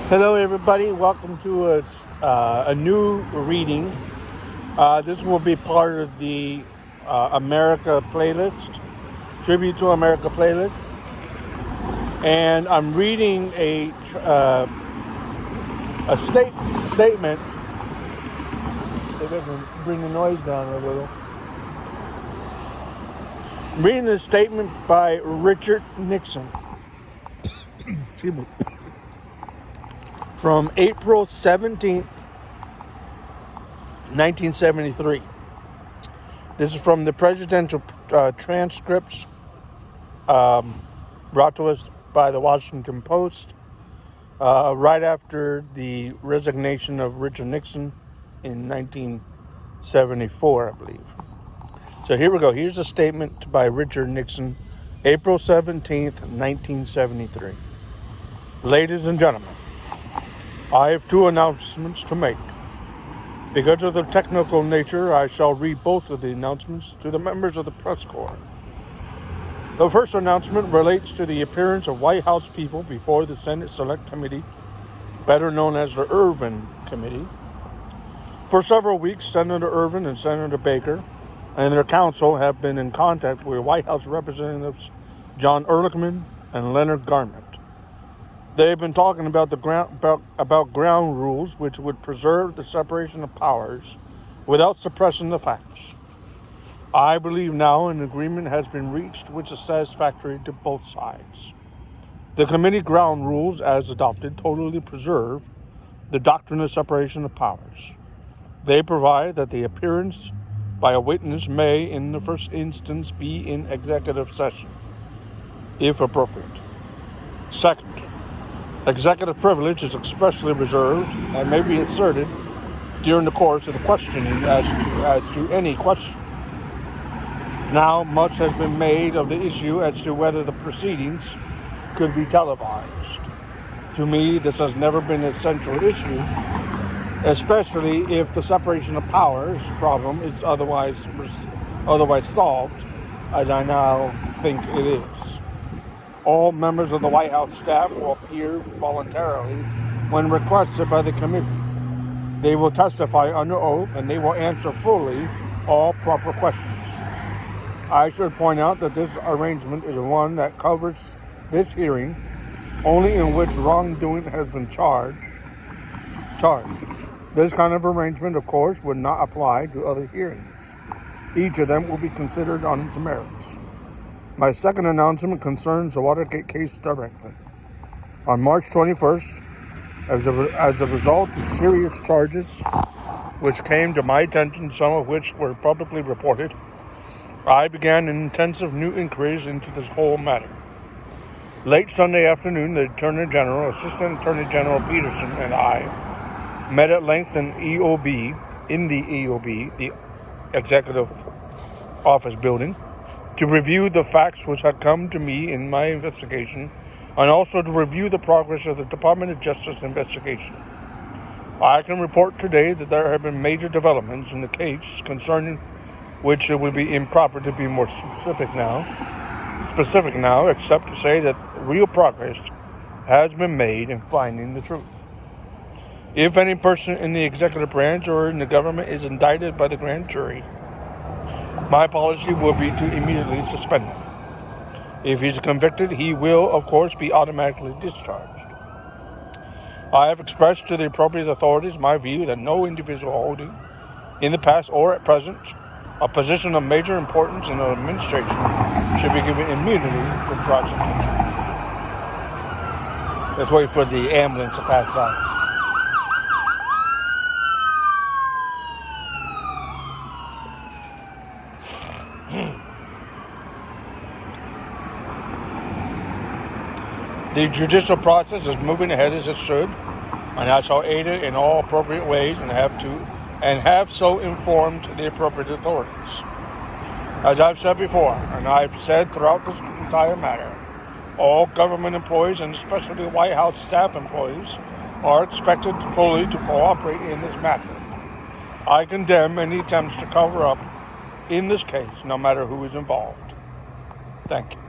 Hello, everybody. Welcome to a new reading. This will be part of the America playlist, Tribute to America playlist. And I'm reading a statement. If I can bring the noise down a little. I'm reading a statement by Richard Nixon. Excuse me. From April 17th, 1973. This is from the Presidential Transcripts brought to us by the Washington Post right after the resignation of Richard Nixon in 1974, I believe. So here we go. Here's a statement by Richard Nixon, April 17th, 1973. Ladies and gentlemen, I have two announcements to make. Because of the technical nature, I shall read both of the announcements to the members of the press corps. The first announcement relates to the appearance of White House people before the Senate Select Committee, better known as the Ervin Committee. For several weeks, Senator Ervin and Senator Baker and their counsel have been in contact with White House Representatives John Ehrlichman and Leonard Garment. They've been talking about about ground rules which would preserve the separation of powers without suppressing the facts. I believe now an agreement has been reached which is satisfactory to both sides. The committee ground rules, as adopted, totally preserve the doctrine of separation of powers. They provide that the appearance by a witness may, in the first instance, be in executive session, if appropriate. Second, executive privilege is expressly reserved and may be asserted during the course of the questioning as to any question. Now, much has been made of the issue as to whether the proceedings could be televised. To me, this has never been a central issue, especially if the separation of powers problem is otherwise solved, as I now think it is. All members of the White House staff will appear voluntarily when requested by the committee. They will testify under oath and they will answer fully all proper questions. I should point out that this arrangement is one that covers this hearing only in which wrongdoing has been charged. This kind of arrangement, of course, would not apply to other hearings. Each of them will be considered on its merits. My second announcement concerns the Watergate case directly. On March 21st, as a result of serious charges which came to my attention, some of which were publicly reported, I began intensive new inquiries into this whole matter. Late Sunday afternoon, the Assistant Attorney General Peterson, and I met at length in the EOB, the Executive Office Building, to review the facts which had come to me in my investigation, and also to review the progress of the Department of Justice investigation. I can report today that there have been major developments in the case concerning which it would be improper to be more specific now, except to say that real progress has been made in finding the truth. If any person in the executive branch or in the government is indicted by the grand jury, my policy will be to immediately suspend him. If he's convicted, he will, of course, be automatically discharged. I have expressed to the appropriate authorities my view that no individual holding, in the past or at present, a position of major importance in the administration should be given immunity from prosecution. Let's wait for the ambulance to pass by. The judicial process is moving ahead as it should, and I shall aid it in all appropriate ways and have so informed the appropriate authorities. As I've said before, and I've said throughout this entire matter, all government employees, and especially White House staff employees, are expected fully to cooperate in this matter. I condemn any attempts to cover up in this case, no matter who is involved. Thank you.